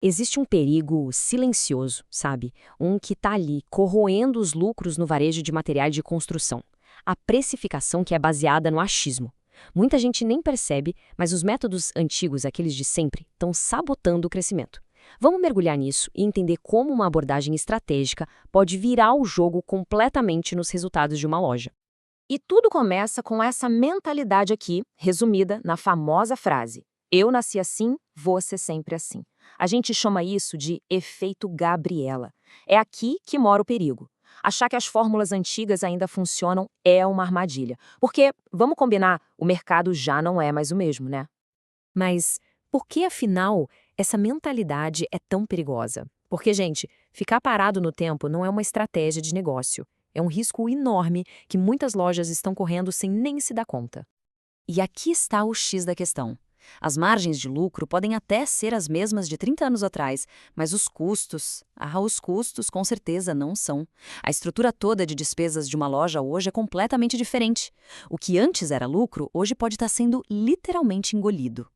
Existe um perigo silencioso, sabe? Um que está ali, corroendo os lucros no varejo de materiais de construção. A precificação que é baseada no achismo. Muita gente nem percebe, mas os métodos antigos, aqueles de sempre, estão sabotando o crescimento. Vamos mergulhar nisso e entender como uma abordagem estratégica pode virar o jogo completamente nos resultados de uma loja. E tudo começa com essa mentalidade aqui, resumida na famosa frase: eu nasci assim, vou ser sempre assim. A gente chama isso de efeito Gabriela. É aqui que mora o perigo. Achar que as fórmulas antigas ainda funcionam é uma armadilha. Porque, vamos combinar, o mercado já não é mais o mesmo, né? Mas por que, afinal, essa mentalidade é tão perigosa? Porque, gente, ficar parado no tempo não é uma estratégia de negócio. É um risco enorme que muitas lojas estão correndo sem nem se dar conta. E aqui está o X da questão. As margens de lucro podem até ser as mesmas de 30 anos atrás, mas os custos com certeza não são. A estrutura toda de despesas de uma loja hoje é completamente diferente. O que antes era lucro, hoje pode estar sendo literalmente engolido.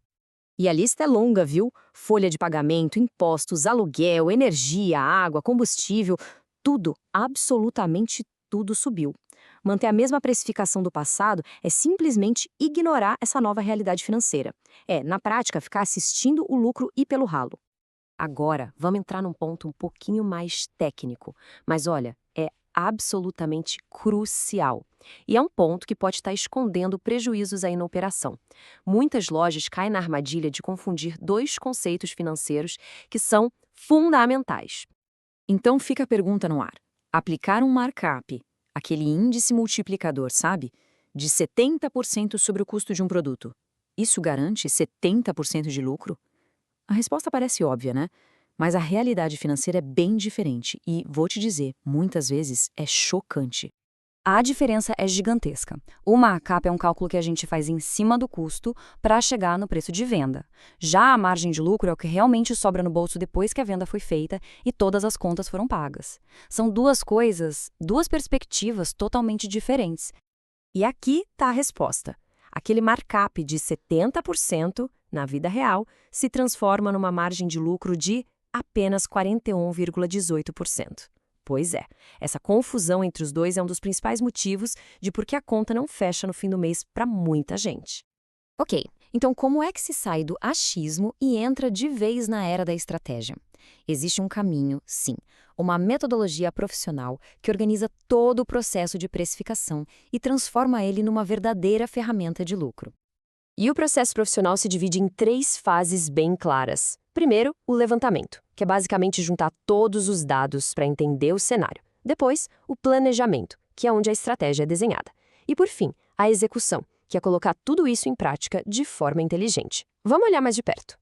E a lista é longa, viu? Folha de pagamento, impostos, aluguel, energia, água, combustível, tudo, absolutamente tudo subiu. Manter a mesma precificação do passado é simplesmente ignorar essa nova realidade financeira. É, na prática, ficar assistindo o lucro ir pelo ralo. Agora, vamos entrar num ponto um pouquinho mais técnico. Mas olha, é absolutamente crucial. E é um ponto que pode estar escondendo prejuízos aí na operação. Muitas lojas caem na armadilha de confundir dois conceitos financeiros que são fundamentais. Então fica a pergunta no ar. Aplicar um markup, aquele índice multiplicador, sabe? De 70% sobre o custo de um produto. Isso garante 70% de lucro? A resposta parece óbvia, né? Mas a realidade financeira é bem diferente e, vou te dizer, muitas vezes é chocante. A diferença é gigantesca. O markup é um cálculo que a gente faz em cima do custo para chegar no preço de venda. Já a margem de lucro é o que realmente sobra no bolso depois que a venda foi feita e todas as contas foram pagas. São duas coisas, duas perspectivas totalmente diferentes. E aqui está a resposta. Aquele markup de 70% na vida real se transforma numa margem de lucro de apenas 41,18%. Pois é, essa confusão entre os dois é um dos principais motivos de por que a conta não fecha no fim do mês para muita gente. Ok, então como é que se sai do achismo e entra de vez na era da estratégia? Existe um caminho, sim, uma metodologia profissional que organiza todo o processo de precificação e transforma ele numa verdadeira ferramenta de lucro. E o processo profissional se divide em 3 fases bem claras. Primeiro, o levantamento, que é basicamente juntar todos os dados para entender o cenário. Depois, o planejamento, que é onde a estratégia é desenhada. E, por fim, a execução, que é colocar tudo isso em prática de forma inteligente. Vamos olhar mais de perto.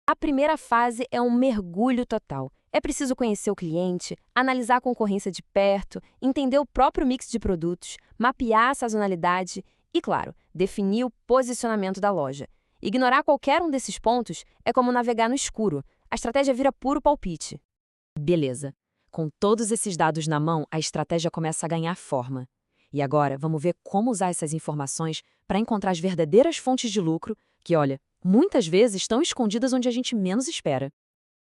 A primeira fase é um mergulho total. É preciso conhecer o cliente, analisar a concorrência de perto, entender o próprio mix de produtos, mapear a sazonalidade e, claro, definir o posicionamento da loja. Ignorar qualquer um desses pontos é como navegar no escuro. A estratégia vira puro palpite. Beleza. Com todos esses dados na mão, a estratégia começa a ganhar forma. E agora, vamos ver como usar essas informações para encontrar as verdadeiras fontes de lucro que, olha, muitas vezes estão escondidas onde a gente menos espera.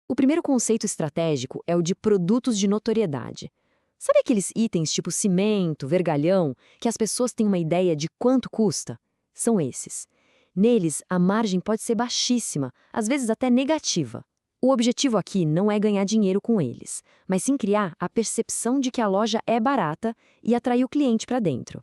O primeiro conceito estratégico é o de produtos de notoriedade. Sabe aqueles itens tipo cimento, vergalhão, que as pessoas têm uma ideia de quanto custa? São esses. Neles, a margem pode ser baixíssima, às vezes até negativa. O objetivo aqui não é ganhar dinheiro com eles, mas sim criar a percepção de que a loja é barata e atrair o cliente para dentro.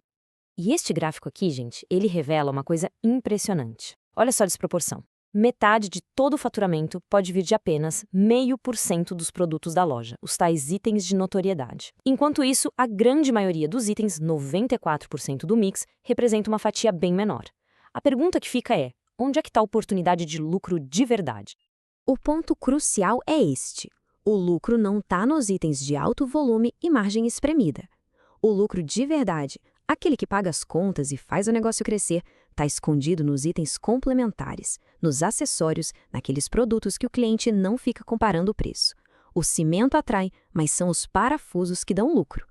E este gráfico aqui, gente, ele revela uma coisa impressionante. Olha só a desproporção. Metade de todo o faturamento pode vir de apenas 0,5% dos produtos da loja, os tais itens de notoriedade. Enquanto isso, a grande maioria dos itens, 94% do mix, representa uma fatia bem menor. A pergunta que fica é, onde é que está a oportunidade de lucro de verdade? O ponto crucial é este. O lucro não está nos itens de alto volume e margem espremida. O lucro de verdade, aquele que paga as contas e faz o negócio crescer, está escondido nos itens complementares, nos acessórios, naqueles produtos que o cliente não fica comparando o preço. O cimento atrai, mas são os parafusos que dão lucro.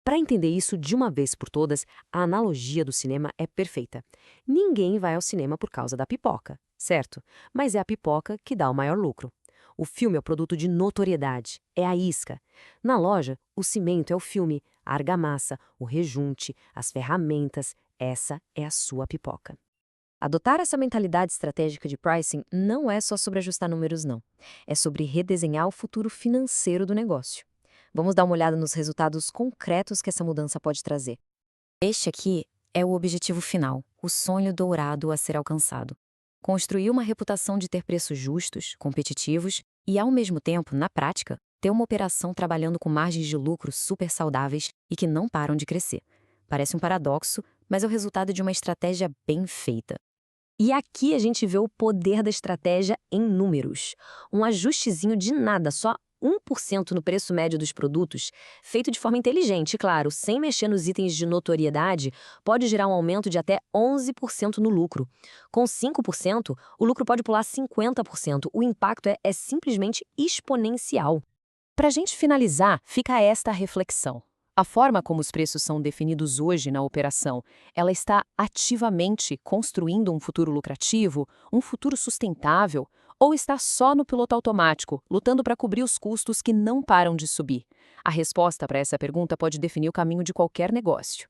Para entender isso de uma vez por todas, a analogia do cinema é perfeita. Ninguém vai ao cinema por causa da pipoca, certo? Mas é a pipoca que dá o maior lucro. O filme é o produto de notoriedade, é a isca. Na loja, o cimento é o filme, a argamassa, o rejunte, as ferramentas, essa é a sua pipoca. Adotar essa mentalidade estratégica de pricing não é só sobre ajustar números, não. É sobre redesenhar o futuro financeiro do negócio. Vamos dar uma olhada nos resultados concretos que essa mudança pode trazer. Este aqui é o objetivo final, o sonho dourado a ser alcançado. Construir uma reputação de ter preços justos, competitivos e, ao mesmo tempo, na prática, ter uma operação trabalhando com margens de lucro super saudáveis e que não param de crescer. Parece um paradoxo, mas é o resultado de uma estratégia bem feita. E aqui a gente vê o poder da estratégia em números. Um ajustezinho de nada, só 1% no preço médio dos produtos, feito de forma inteligente, claro, sem mexer nos itens de notoriedade, pode gerar um aumento de até 11% no lucro. Com 5%, o lucro pode pular 50%. O impacto é simplesmente exponencial. Para a gente finalizar, fica esta reflexão. A forma como os preços são definidos hoje na operação, ela está ativamente construindo um futuro lucrativo, um futuro sustentável, ou está só no piloto automático, lutando para cobrir os custos que não param de subir? A resposta para essa pergunta pode definir o caminho de qualquer negócio.